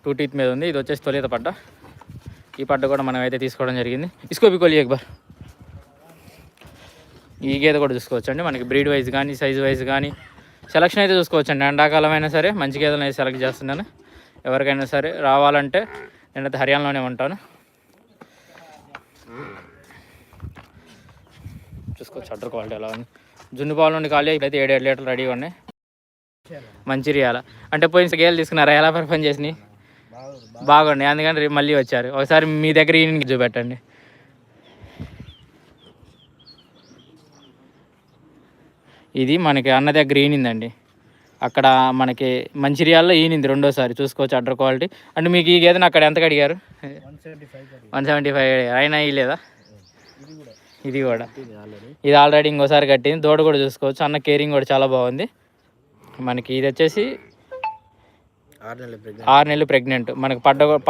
2 teeth మీద ఉంది. ఇది వచ్చేసి తొలిత పడ్డ. ఈ పడ్డ కూడా మనం అయితే తీసుకోవడం జరిగింది. ఇసుకో కోలి ఎక్బర్. ఈ గేదె కూడా చూసుకోవచ్చు అండి. మనకి బ్రీడ్ వైజ్ కానీ సైజ్ వైజ్ కానీ సెలక్షన్ అయితే చూసుకోవచ్చు అండి. ఎండాకాలం అయినా సరే మంచి గేదెలను అయితే సెలెక్ట్ చేస్తున్నాను. ఎవరికైనా సరే రావాలంటే నేనైతే హర్యానాలోనే ఉంటాను. చూసుకోవచ్చు అడ్డర్ క్వాలిటీ ఎలా ఉంది. జున్ను పాలు నుండి ఖాళీ అయితే 7 లీటర్లు రెడీగా ఉన్నాయి. మంచిర్యాల అంటే పోయిన గేదెలు తీసుకున్నారా? ఎలా పని చేసినాయి? బాగున్నాయి. అందుకని మళ్ళీ వచ్చారు. ఒకసారి మీ దగ్గర ఈయనకి చూపెట్టండి. ఇది మనకి అన్న దగ్గర ఈనిందండి. అక్కడ మనకి మంచిర్యాలలో ఈనింది రెండోసారి. చూసుకోవచ్చు అడ్డర్ క్వాలిటీ. అంటే మీకు ఈ గేదెను అక్కడ ఎంతకు అడిగారు? 175 అయినా ఇలేదా? ఇది కూడా ఇది ఆల్రెడీ ఇంకోసారి కట్టింది. దూడ కూడా చూసుకోవచ్చు. అన్న కేరింగ్ కూడా చాలా బాగుంది. మనకి ఇది వచ్చేసి 6 నెలలు ప్రెగ్నెంట్. మనకి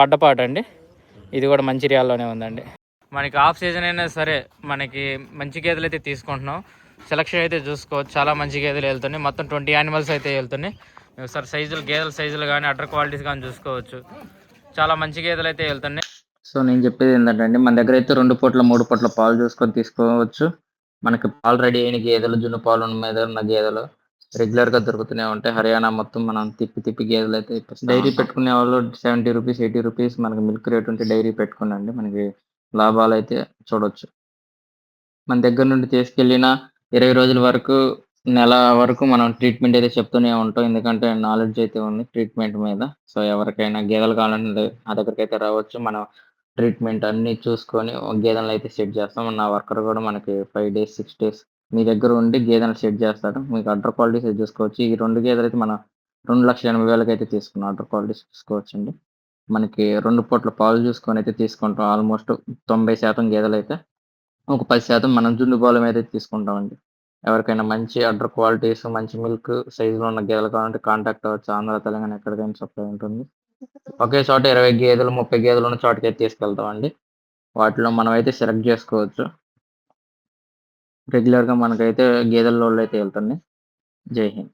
పడ్డపాటు అండి. ఇది కూడా మంచిర్యాలలోనే ఉందండి. మనకి ఆఫ్ సీజన్ అయినా సరే మనకి మంచి గేదెలు అయితే తీసుకుంటున్నాం. సెలక్షన్ అయితే చూసుకోవచ్చు. చాలా మంచి గేదెలు వెళ్తున్నాయి. మొత్తం 20 యానిమల్స్ అయితే వెళ్తున్నాయి. ఒకసారి సైజులు గేదెల సైజులు కానీ అడ్డర్ క్వాలిటీస్ కానీ చూసుకోవచ్చు. చాలా మంచి గేదెలు అయితే వెళ్తున్నాయి. సో నేను చెప్పేది ఏంటంటే మన దగ్గర అయితే 2 పూట్ల 3 పూట్ల పాలు చూసుకొని తీసుకోవచ్చు. మనకి పాలు రెడీ అయిన గేదెలు, జున్ను పాలు మీద ఉన్న గేదెలు రెగ్యులర్గా దొరుకుతూనే ఉంటాయి. హర్యానా మొత్తం మనం తిప్పి గేదెలు అయితే డైరీ పెట్టుకునే వాళ్ళు 70 రూపీస్ 80 రూపీస్ మనకి మిల్క్ రేట్ ఉంటే డైరీ పెట్టుకునండి. మనకి లాభాలు అయితే చూడవచ్చు. మన దగ్గర నుండి తీసుకెళ్ళిన 20 రోజుల వరకు, నెల వరకు మనం ట్రీట్మెంట్ అయితే చెప్తూనే ఉంటాం. ఎందుకంటే నాలెడ్జ్ అయితే ఉంది ట్రీట్మెంట్ మీద. సో ఎవరికైనా గేదెలు కావాలంటే నా దగ్గరికి అయితే రావచ్చు. మనం ట్రీట్మెంట్ అన్నీ చూసుకొని గేదెలను అయితే సెట్ చేస్తాం. నా వర్కర్ కూడా మనకి 5 డేస్ 6 డేస్ మీ దగ్గర ఉండి గేదెలను సెట్ చేస్తాడు. మీకు అడ్డర్ క్వాలిటీ సెట్ చూసుకోవచ్చు. ఈ 2 గేదెలు అయితే మనం 2,80,000 అయితే తీసుకున్నాం. అడ్డర్ క్వాలిటీ చూసుకోవచ్చండి. మనకి 2 పూట్ల పాలు చూసుకొని అయితే తీసుకుంటాం. ఆల్మోస్ట్ 90% గేదెలు అయితే ఒక 10% మనం జున్ను పాలు మీద తీసుకుంటామండి. ఎవరికైనా మంచి అడ్డర్ క్వాలిటీస్, మంచి మిల్క్ సైజులో ఉన్న గేదెలు కావాలంటే కాంటాక్ట్ అవ్వచ్చు. ఆంధ్ర, తెలంగాణ ఎక్కడికైనా సప్లై ఉంటుంది. ఒకే చోట 20 గేదెలు, 30 గేదెలు ఉన్న చోటకైతే తీసుకెళ్తామండి. వాటిలో మనం అయితే సెలెక్ట్ చేసుకోవచ్చు. రెగ్యులర్‌గా మనకైతే గేదెల లోడ్లు అయితే వెళ్తున్నాయి. జై హింద్.